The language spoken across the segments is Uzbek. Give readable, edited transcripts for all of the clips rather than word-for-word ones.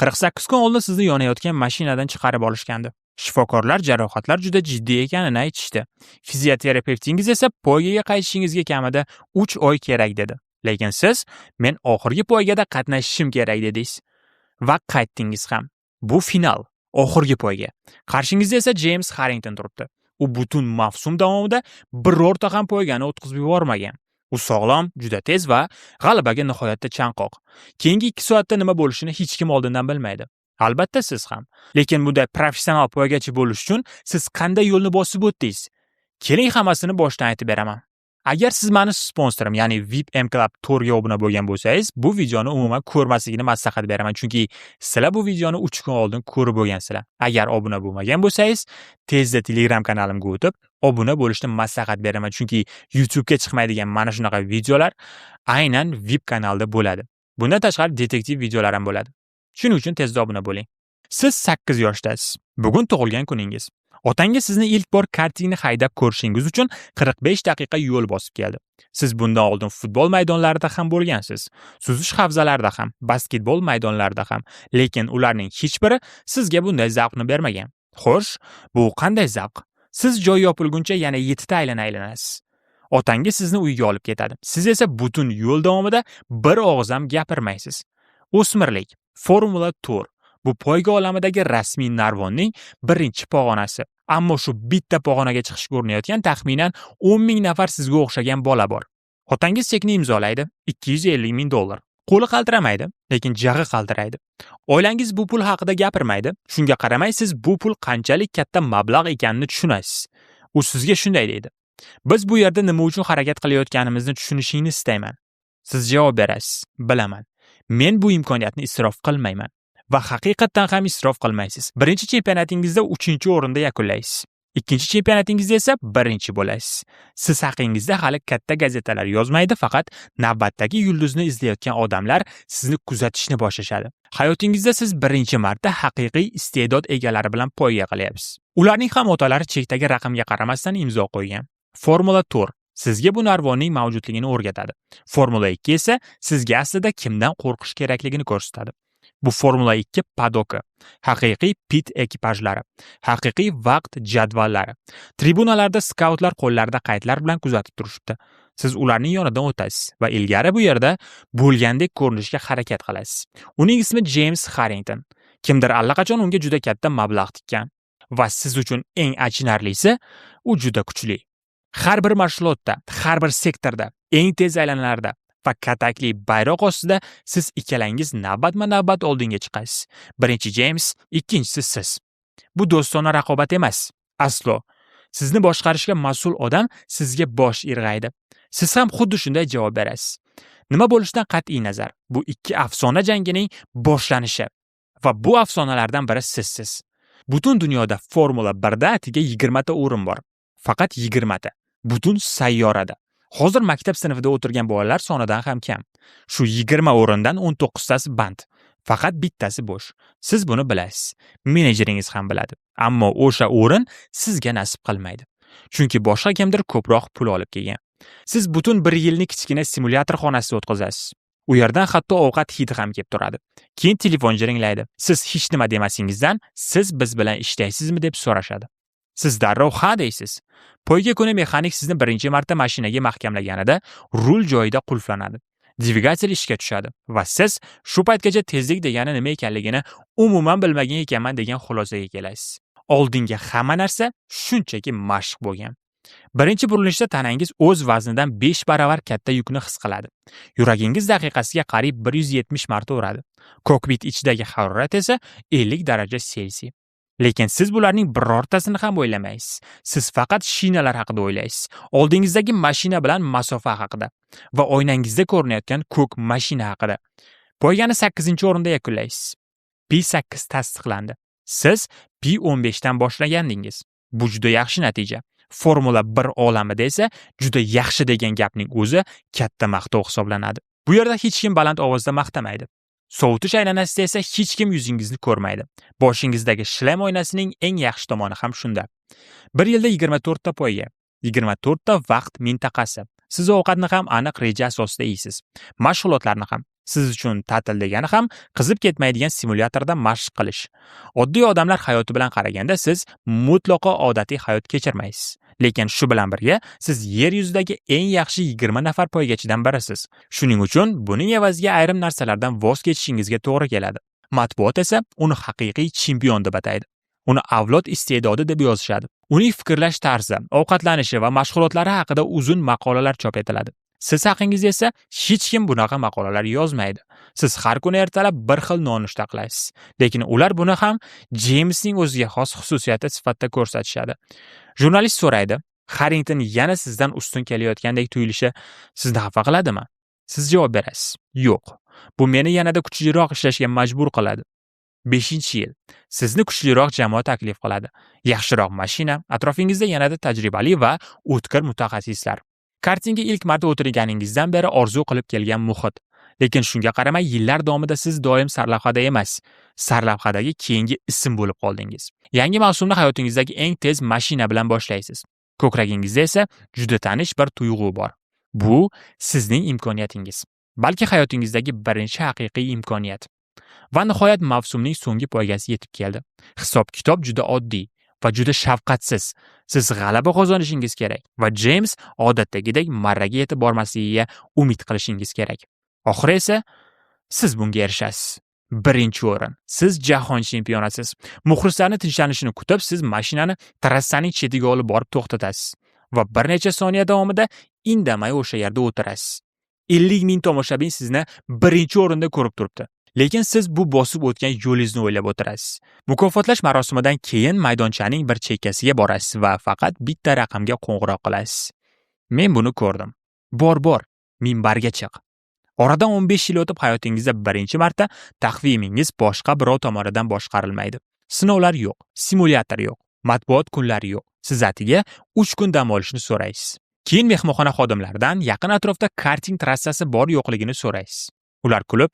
48 kun oldin sizni yonayotgan mashinadan chiqarib olishgandi. Shifokorlar jarohatlar juda jiddiy ekanini aytishdi. Fizioterapevtingiz esa poygaga qaytishingizga kamida 3 oy kerak dedi. Lekin siz men oxirgi poygada qatnashishim kerak dedingiz va qaytdingiz ham. Bu final, oxirgi poyga. Qarshingizda esa James Harrington turibdi. U butun mavsum davomida birorta ham poygani o'tkazib yubormagan. U sog'lom, juda tez va g'alabaga nihoyatda chanqoq. Keyingi 2 soatda nima bo'lishini hech kim oldindan bilmaydi. Albatta siz ham. Lekin bunday professional poygachi bo'lish uchun siz qanday yo'lni bosib o'tdingiz? Keling hammasini boshdan aytib beraman. Agar siz meni sponsorim, ya'ni VIP M Club Tourga obuna bo'lgan bo'lsangiz, bu videoni umuman ko'rmasligini maslahat beraman, chunki sizlar bu videoni 3 kun oldin ko'rib bo'lgansizlar. Agar obuna bo'lmagan bo'lsangiz, tezda Telegram kanalimga o'tib, obuna bo'lishni maslahat beraman, chunki YouTube ga chiqmaydigan mana shunaqa videolar aynan VIP kanalda bo'ladi. Bundan tashqari detektiv videolar ham bo'ladi. Shuning uchun tezda obuna bo'ling. Siz 8 yoshdasiz. Bugun tug'ilgan kuningiz. Otangiz sizni ilk bor kartingni haydab ko'rishingiz uchun 45 daqiqa yo'l bosib keldi. Siz bundan oldin futbol maydonlarida ham bo'lgansiz, suzish havzalarida ham, basketbol maydonlarida ham, lekin ularning hech biri sizga bunday zavqni bermagan. Xo'sh, bu qanday zavq? Siz joy yopilguncha yana 7 ta aylanasiz. Otangiz sizni uyga olib ketadi. Siz esa butun yo'l davomida bir og'iz ham gapirmaysiz. O'smirlik, Formula Tour. Bu poyga olamidagi rasmiy narvonning birinchi pog'onasi. Ammo shu bitta pog'onaga chiqishga urinayotgan taxminan 10 ming nafar sizga o'xshagan bola bor. Otangiz chekni imzolaydi, $250 ming. Qo'li qaltiramaydi, lekin jag'i qaltiraydi. Oilangiz bu pul haqida gapirmaydi. Shunga qaramay siz bu pul qanchalik katta mablag' ekanini tushunasiz. U sizga shunday deydi: "Biz bu yerda nima uchun harakat qilayotganimizni tushunishingni istayman." Siz javob berasiz: "Bilaman. Men bu imkoniyatni isrof qilmayman." Va haqiqatan ham isrof qilmaysiz. Birinchi chempionatingizda 3-o'rinda yakunlaysiz. Ikkinchi chempionatingizda esa 1-chi bo'lasiz. Siz haqingizda hali katta gazetalar yozmaydi, faqat navbatdagi yulduzni izlayotgan odamlar sizni kuzatishni boshlashadi. Hayotingizda siz birinchi marta haqiqiy iste'dod egalari bilan poyga qilyapsiz. Ularning ham otalari chekdagi raqamga qaramasdan imzo qo'ygan. Formula Tour sizga bu narvonning mavjudligini o'rgatadi. Formula 2 esa sizga aslida kimdan qo'rqish kerakligini ko'rsatadi. Bu Formula 2 padoki, haqiqiy pit ekipajlari, haqiqiy vaqt jadvallari. Tribunalarda skautlar qo'llarida qaydlar bilan kuzatib turishibdi. Siz ularning yonidan o'tasiz va ilgari bu yerda bo'lgandek ko'rinishga harakat qilasiz. Uning ismi James Harrington. Kimdir allaqachon unga juda katta mablag' tikkan va siz uchun eng achinarlisi, u juda kuchli. Har bir mashg'ulotda, har bir sektorda, eng tez aylanalarda va katakli bayroq ostida siz ikkalangiz navbatma-navbat oldinga chiqasiz. Birinchi James, ikkinchisi siz. Bu do'stona raqobat emas. Aslo. Sizni boshqarishga mas'ul odam sizga bosh irg'aydi. Siz ham xuddi shunday javob berasiz. Nima bo'lishidan qat'iy nazar, bu ikki afsona jangining boshlanishi va bu afsonalardan biri sizsiz. Butun dunyoda Formula 1da atiga 20 ta o'rin bor. Faqat 20 ta. Butun sayyorada. Hozir maktab sinfida o'tirgan bolalar sonidan ham kam. Shu 20 o'rindan 19 tasi band. Faqat bittasi bo'sh. Siz buni bilasiz. Menejeringiz ham biladi. Ammo o'sha o'rin sizga nasib qilmaydi. Chunki boshqa kimdir ko'proq pul olib kelgan. Siz butun 1 yilni kichkina simulyator xonasida o'tkazasiz. U yerdan hatto ovqat hidi ham kelib turadi. Keyin telefon jiringlaydi. Siz hech nima demasingizdan, siz biz bilan ishlaysizmi deb so'rashadi. Siz darrov ha deysiz. Poyga kuni mexanik sizni birinchi marta mashinaga mahkamlaganida rul joyida qulflanadi. Dvigatel ishga tushadi va siz shu paytgacha tezlik degani nima ekanligini umuman bilmagan ekanman degan xulosaga kelasiz. Oldinga hamma narsa shunchaki mashq bo'lgan. Birinchi burilishda tanangiz o'z vaznidan 5 baravar katta yukni his qiladi. Yuragingiz daqiqasiga qariyb 170 marta uradi. Kokpit ichidagi harorat esa 50 daraja Selsiy. Lekin siz bularning birortasini ham o'ylamaysiz. Siz faqat shinalar haqida o'ylaysiz. Oldingizdagi mashina bilan masofa haqida va oynangizda ko'rinayotgan ko'k mashina haqida. Poygani 8-o'rinda yakunlaysiz. P8 tasdiqlandi. Siz P15 dan boshlagandingiz. Bu juda yaxshi natija. Formula 1 olamida esa juda yaxshi degan gapning o'zi katta maqtov hisoblanadi. Bu yerda hech kim baland ovozda maqtamaydi. Sovutish aylanasida esa hech kim yuzingizni ko'rmaydi. Boshingizdagi shlem oynasining eng yaxshi tomoni ham shunda. Bir yilda 24 ta poyga, 24 ta vaqt mintaqasi. Siz ovqatni ham aniq reja asosida yeysiz. Mashg'ulotlarni ham. Siz uchun ta'til degani ham qizib ketmaydigan simulyatorda mashq qilish. Oddiy odamlar hayoti bilan qaraganda siz mutlaqo odatiy hayot kechirmaysiz. Lekin shu bilan birga siz yer yuzidagi eng yaxshi 20 nafar poygachidan birisiz. Shuning uchun buning evaziga ayrim narsalardan voz kechishingizga to'g'ri keladi. Matbuot esa uni haqiqiy chempion deb ataydi. Uni avlod iste'dodi deb yozishadi. Uning fikrlash tarzi, ovqatlanishi va mashg'ulotlari haqida uzun maqolalar chop etiladi. Siz haqingizda esa hech kim bunaqa maqolalar yozmaydi. Siz har kuni ertalab bir xil nonushta qilasiz. Lekin ular buni ham Jeymisning o'ziga xos xususiyati sifatida ko'rsatishadi. Jurnalist so'raydi, Harrington yana sizdan ustun kelayotgandek tuyulishi sizni xafa qiladimi? Siz javob berasiz, yo'q. Bu meni yanada kuchliroq ishlashga majbur qiladi. 5-yil. Sizni kuchliroq jamoa taklif qiladi. Yaxshiroq mashina, atrofingizda yanada tajribali va o'tkir mutaxassislar. Kartingga ilk marta o'tirganingizdan beri orzu qilib kelgan muhit. Lekin shunga qaramay yillar davomida siz doim sarlavhada emas, sarlavhadagi keyingi ism bo'lib qoldingiz. Yangi mavsumni hayotingizdagi eng tez mashina bilan boshlaysiz. Ko'kragingizda esa juda tanish bir tuyg'u bor. Bu sizning imkoniyatingiz. Balki hayotingizdagi birinchi haqiqiy imkoniyat. Va nihoyat mavsumning so'nggi poygasi yetib keldi. Hisob-kitob juda oddiy va juda shafqatsiz. Siz g'alaba qozonishingiz kerak va James odatdagidek marraga yetib bormasligiga umid qilishingiz kerak. Oxiri esa siz bunga erishasiz. Birinchi o'rin. Siz jahon chempionasiz. Muxlislarning tinchlanishini kutib, siz mashinani trassaning chetiga olib borib to'xtatasiz va bir necha soniya davomida indamay o'sha yerda o'tirasiz. 50 ming tomoshabin sizni birinchi o'rinda ko'rib turibdi. Lekin siz bu bosib o'tgan yo'lingizni o'ylab o'tirasiz. Mukofotlash marosimidan keyin maydonchaning bir chekkasiga borasiz va faqat bitta raqamga qo'ng'iroq qilasiz. Men buni ko'rdim. Bor, minbarga chiq. Oradan 15 yil o'tib hayotingizda birinchi marta taqvimingiz boshqa birov tomonidan boshqarilmaydi. Sinovlar yo'q, simulyator yo'q, matbuot kunlari yo'q. Siz atiga 3 kun dam olishni so'raysiz. Keyin mehmonxona xodimlaridan yaqin atrofda karting trassasi bor yo'qligini so'raysiz. Ular kulib,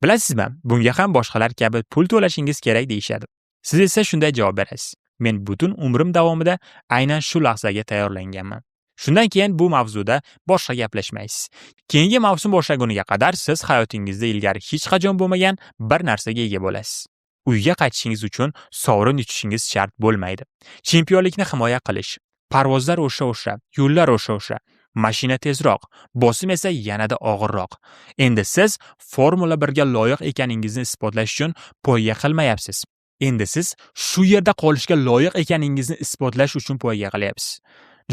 bilasizmi, bunga ham boshqalar kabi pul to'lashingiz kerak deyishadi. Siz esa shunday javob berasiz. Men butun umrim davomida aynan shu lahzaga tayyorlanganman. Shundan keyin bu mavzuda boshqa gaplashmaysiz. Keyingi mavsum boshlaguniga qadar siz hayotingizda ilgari hech qachon bo'lmagan bir narsaga ega bo'lasiz. Uyga qaytishingiz uchun sovrin yutishingiz shart bo'lmaydi. Chempionlikni himoya qilish, parvozlar o'sha, yo'llar o'sha. Mashina tezroq, bosim esa yanada og'irroq. Endi siz Formula 1 ga loyiq ekaningizni isbotlash uchun poyga qilmayapsiz. Endi siz shu yerda qolishga loyiq ekaningizni isbotlash uchun poyga qilyapsiz.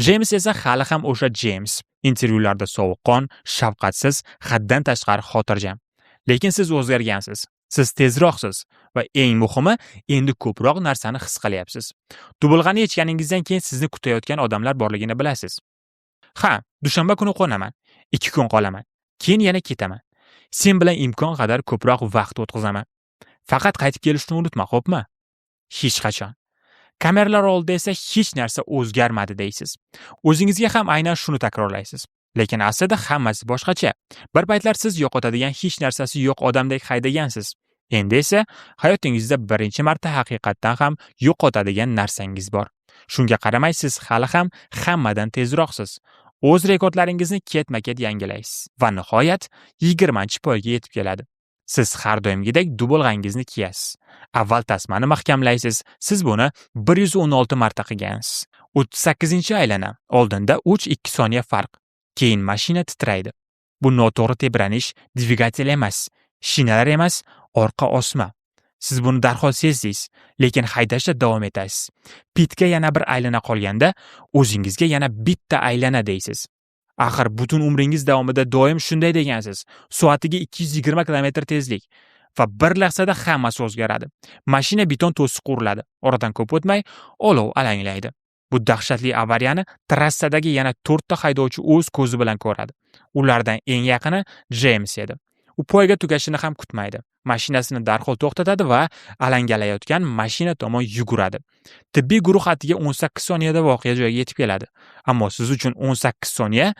James esa hali ham o'sha James. Intervyularda sovuqqon, shafqatsiz, haddan tashqari xotirjam. Lekin siz o'zgargansiz. Siz tezroqsiz va eng muhimi, endi ko'proq narsani his qilyapsiz. Dubulg'ani yechganingizdan keyin sizni kutayotgan odamlar borligini bilasiz. Ha, dushanba kuni qo'naman. 2 kun qolaman. Keyin yana ketaman. Sen bilan imkon qadar ko'proq vaqt o'tkazaman. Faqat qaytib kelishni unutma, xo'pmi? Hech qachon. Kameralar oldida esa hech narsa o'zgarmadi deysiz. O'zingizga ham aynan shuni takrorlaysiz. Lekin aslida hammasi boshqacha. Bir paytlar siz yo'qotadigan hech narsasi yo'q odamdek haydagansiz. Endi esa hayotingizda birinchi marta haqiqatdan ham yo'qotadigan narsangiz bor. Shunga qaramay siz hali ham hammadan tezroqsiz. O'z rekordlaringizni ketma-ket yangilaysiz va nihoyat 20-poyga yetib keladi. Siz har doimgidek dubulg'angizni kiyasiz. Avval tasmani mahkamlaysiz. Siz buni 116 marta qilgansiz. 38-aylana. Oldinda 3-2 soniya farq. Keyin mashina titraydi. Bu noto'g'ri tebranish dvigatel emas, shinalar emas, orqa osma. Siz buni darhol sezdingiz, lekin haydashda davom etasiz. Pitga yana bir aylana qolganda, o'zingizga yana bitta aylana deysiz. Axir butun umringiz davomida doim shunday degansiz. Soatiga 220 km tezlik va bir lahzada hammasi o'zgaradi. Mashina beton to'siq quriladi. Oradan ko'p o'tmay olov alanglaydi. Bu dahshatli avariyani trassadagi yana 4 ta haydovchi o'z ko'zi bilan ko'radi. Ulardan eng yaqini James edi. U poyga tugashini ham kutmaydi. Mashinasini darhol to'xtatadi va alangalayotgan mashina tomon yuguradi. Tibbiy guruh atiga 18 soniyada voqea joyiga yetib keladi. Ammo siz uchun 18 soniya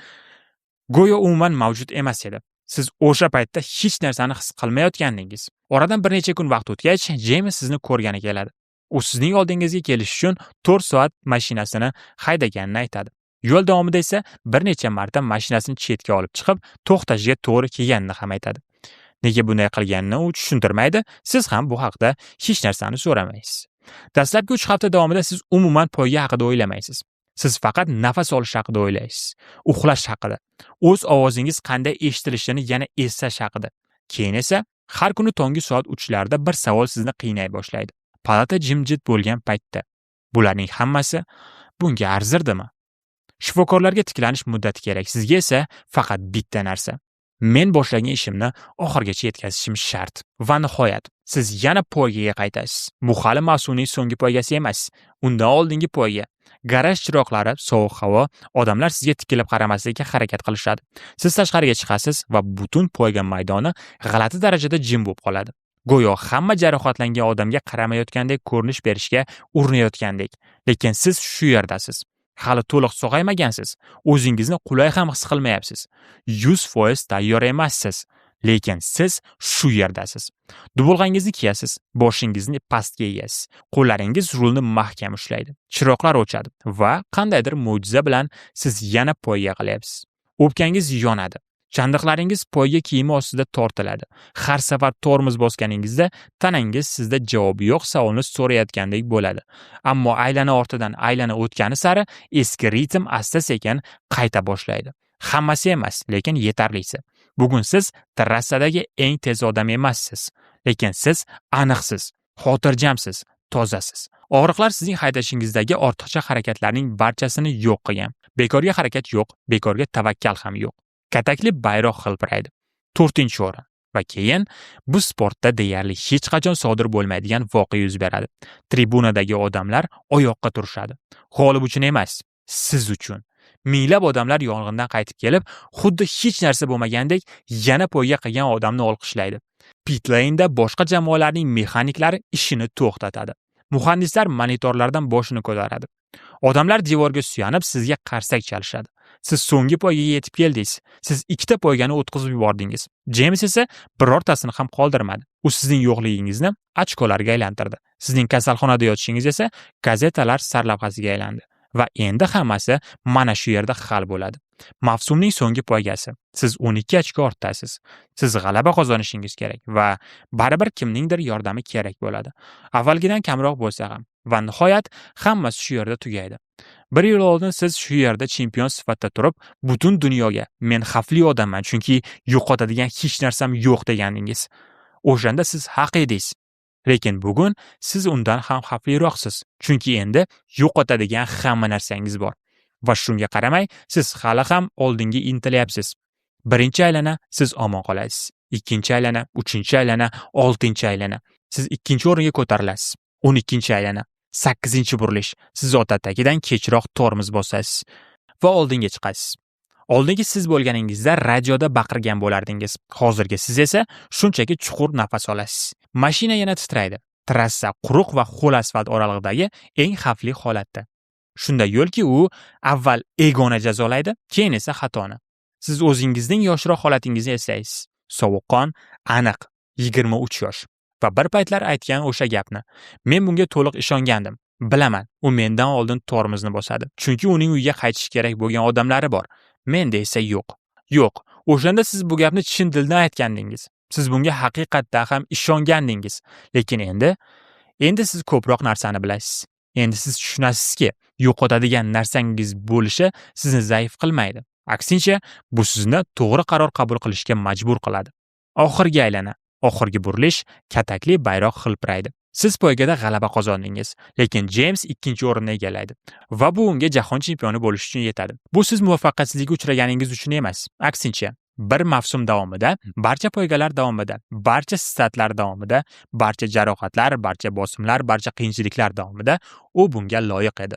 go'yo umuman mavjud emas edi. Siz o'sha paytda hech narsani his qilmayotgandingiz. Oradan bir necha kun vaqt o'tgach, James sizni ko'rgani keladi. U sizning oldingizga kelish uchun 4 soat mashinasini haydaganini aytadi. Yo'l davomida esa bir necha marta mashinasini chetga olib chiqib, to'xtashiga to'g'ri kelganini ham aytadi. Nega bunday qilganini u tushuntirmaydi, siz ham bu haqda hech narsani so'ramaysiz. Dastlabki 3 hafta davomida siz umuman poyga haqida o'ylamaysiz. Siz faqat nafas olish haqida o'ylaysiz, uxlash haqida, o'z ovozingiz qanday eshitilishini yana eslash haqida. Keyin esa har kuni tongi soat 3larda bir savol sizni qiynay boshlaydi. Palata jimjit bo'lgan paytda bularning hammasi bunga arzirdimi? Shifokorlarga tiklanish muddati kerak, sizga esa faqat bitta narsa. Men boshlagan ishimni oxirigacha yetkazishim shart. Va nihoyat, siz yana poygaga qaytasiz. Bu hali mavsumning so'nggi poygasi emas. Undan oldingi poyga. Garaj chiroqlari, sovuq havo, odamlar sizga tikilib qaramaslikka harakat qilishadi. Siz tashqariga chiqasiz va butun poyga maydoni g'alati darajada jim bo'lib qoladi. Go'yo hamma jarohatlangan odamga qaramayotgandek ko'rinish berishga urinayotgandek. Lekin siz shu yerdasiz. Hali to'liq sog'aymagansiz. O'zingizni qulay ham his qilmayapsiz. 100% tayyor emassiz. Lekin siz shu yerdasiz. Dubulg'angizni kiyasiz, boshingizni pastga egasiz. Qo'llaringiz rulni mahkam ushlaydi. Chiroqlar o'chadi va qandaydir mo'jiza bilan siz yana poyga qilyapsiz. O'pkangiz yonadi. Chandiqlaringiz poyga kiyimi ostida tortiladi. Har safar tormoz bosganingizda tanangiz sizda javobi yo'q savolni so'rayotgandek bo'ladi. Ammo aylana ortidan aylana o'tgani sari eski ritm asta-sekin qayta boshlaydi. Hammasi emas, lekin yetarlisi. Bugun siz trassadagi eng tez odam emassiz, lekin siz aniqsiz, xotirjamsiz, tozasiz. Og'riqlar sizning haydashingizdagi ortiqcha harakatlarning barchasini yo'q qilgan. Bekorga harakat yo'q, bekorga tavakkal ham yo'q. Katakli bayroq hilpiraydi. 4-o'rin. Va keyin bu sportda deyarli hech qachon sodir bo'lmaydigan voqea yuz beradi. Tribunadagi odamlar oyoqqa turishadi. G'olib uchun emas, siz uchun. Minglab odamlar yong'indan qaytib kelib, xuddi hech narsa bo'lmagandek yana poyga qilgan odamni olqishlaydi. Pit lane'da boshqa jamoalarning mexaniklari ishini to'xtatadi. Muhandislar monitorlardan boshini ko'taradi. Odamlar devorga suyanib sizga qarsak chalishadi. Siz so'nggi poygaga yetib keldingiz. Siz 2ta poygani o'tkazib yubordingiz. James esa birortasini ham qoldirmadi. U sizning yo'qligingizni ochkolarga aylantirdi. Sizning kasalxonada yotishingiz esa gazetalar sarlavhasiga aylandi. Va endi hammasi mana shu yerda hal bo'ladi. Mavsumning so'nggi poygasi. Siz 12 ochko ortdasiz. Siz g'alaba qozonishingiz kerak va baribir kimningdir yordami kerak bo'ladi. Avvalgidan kamroq bo'lsa ham. Va nihoyat hammasi shu yerda tugaydi. 1 yil oldin siz shu yerda chempion sifatida turib, butun dunyoga men xavfli odamman, chunki yo'qotadigan hech narsam yo'q deganingiz. O'shanda siz haq edingiz. Lekin bugun siz undan ham xavfliroqsiz, chunki endi yo'qotadigan hamma narsangiz bor. Va shunga qaramay, siz hali ham oldinga intilyapsiz. Birinchi aylana siz omon qolasiz. Ikkinchi aylana, uchinchi aylana, 6-aylana. Siz 2-o'ringa ko'tarilasiz. 12-aylana, 8-burilish. Siz odatdagidan kechroq tormoz bosasiz va oldinga chiqasiz. Oldingi siz bo'lganingizda radioda baqirgan bo'lardingiz. Hozirgi siz esa shunchaki chuqur nafas olasiz. Mashina yana titraydi. Trassa quruq va ho'l asfalt oralig'idagi eng xavfli holatda. Shunda yo'lki u avval egoni jazolaydi, keyin esa xatoni. Siz o'zingizning yoshroq holatingizni eslaysiz. Sovuqqon, aniq, 23 yosh. Va bir paytlar aytgan o'sha gapni. Men bunga to'liq ishongandim. Bilaman, u mendan oldin tormozni bosadi. Chunki uning uyga qaytish kerak bo'lgan odamlari bor. Menda esa yo'q. Yo'q. O'shanda siz bu gapni chin dildan aytgandingiz. Siz bunga haqiqatdan ham ishongandingiz. Lekin endi siz ko'proq narsani bilasiz. Endi siz tushunasizki, yo'qotadigan narsangiz bo'lishi sizni zaif qilmaydi. Aksincha, bu sizni to'g'ri qaror qabul qilishga majbur qiladi. Oxirgi aylana, oxirgi burilish, katakli bayroq hilpiraydi. Siz poygada g'alaba qozondingiz, lekin James 2-o'rinni egallaydi va bu unga jahon chempioni bo'lish uchun yetadi. Bu siz muvaffaqiyatsizlikka uchraganingiz uchun emas, aksincha, bir mavsum davomida, barcha poygalar davomida, barcha startlar davomida, barcha jarohatlar, barcha bosimlar, barcha qiyinchiliklar davomida u bunga loyiq edi.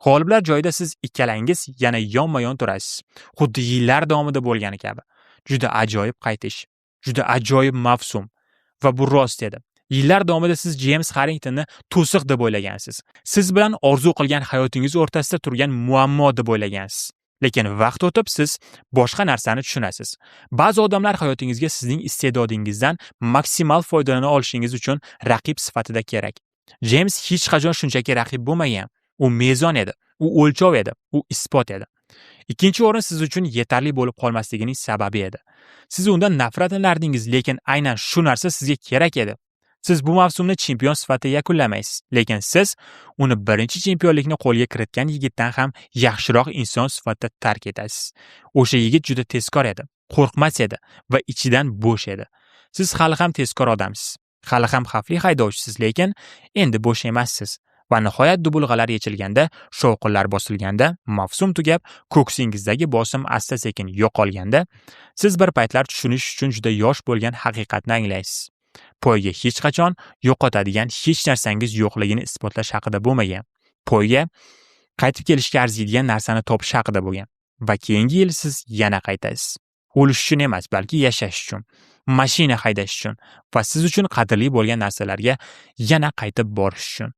G'oliblar joyida siz ikkalangiz yana yonma-yon turasiz, xuddi yillar davomida bo'lgani kabi. Juda ajoyib qaytish, juda ajoyib mavsum va bu rost edi. Yillar davomida siz James Harringtonni to'siq deb o'ylagansiz. Siz bilan orzu qilgan hayotingiz o'rtasida turgan muammo deb o'ylagansiz. Lekin vaqt o'tib siz boshqa narsani tushunasiz. Ba'zi odamlar hayotingizga sizning iste'dodingizdan maksimal foydalana olishingiz uchun raqib sifatida kerak. James hech qachon shunchaki raqib bo'lmagan. U mezon edi, u o'lchov edi, u isbot edi. Ikkinchi o'rin siz uchun yetarli bo'lib qolmasligining sababi edi. Siz undan nafratlanardingiz, lekin aynan shu narsa sizga kerak edi. Siz bu mavsumni chempion sifatida yakunlamaysiz, lekin siz uni birinchi chempionlikni qo'lga kiritgan yigitdan ham yaxshiroq inson sifatida tark etasiz. O'sha yigit juda tezkor edi, qo'rqmas edi va ichidan bo'sh edi. Siz hali ham tezkor odamsiz, hali ham xavfli haydovchisiz, lekin endi bo'sh emassiz. Va nihoyat dubulg'alar yechilganda, shovqinlar bosilganda, mavsum tugab, ko'ksingizdagi bosim asta-sekin yo'qolganda, siz bir paytlar tushunish uchun juda yosh bo'lgan haqiqatni anglaysiz. Poyga hech qachon yo'qotadigan hech narsangiz yo'qligini isbotlash haqida bo'lmagan. Poyga qaytib kelishga arziydigan narsani topish haqida bo'lgan. Va keyingi yil siz yana qaytasiz. O'lish uchun emas, balki yashash uchun, mashina haydash uchun va siz uchun qadrli bo'lgan narsalarga yana qaytib borish uchun.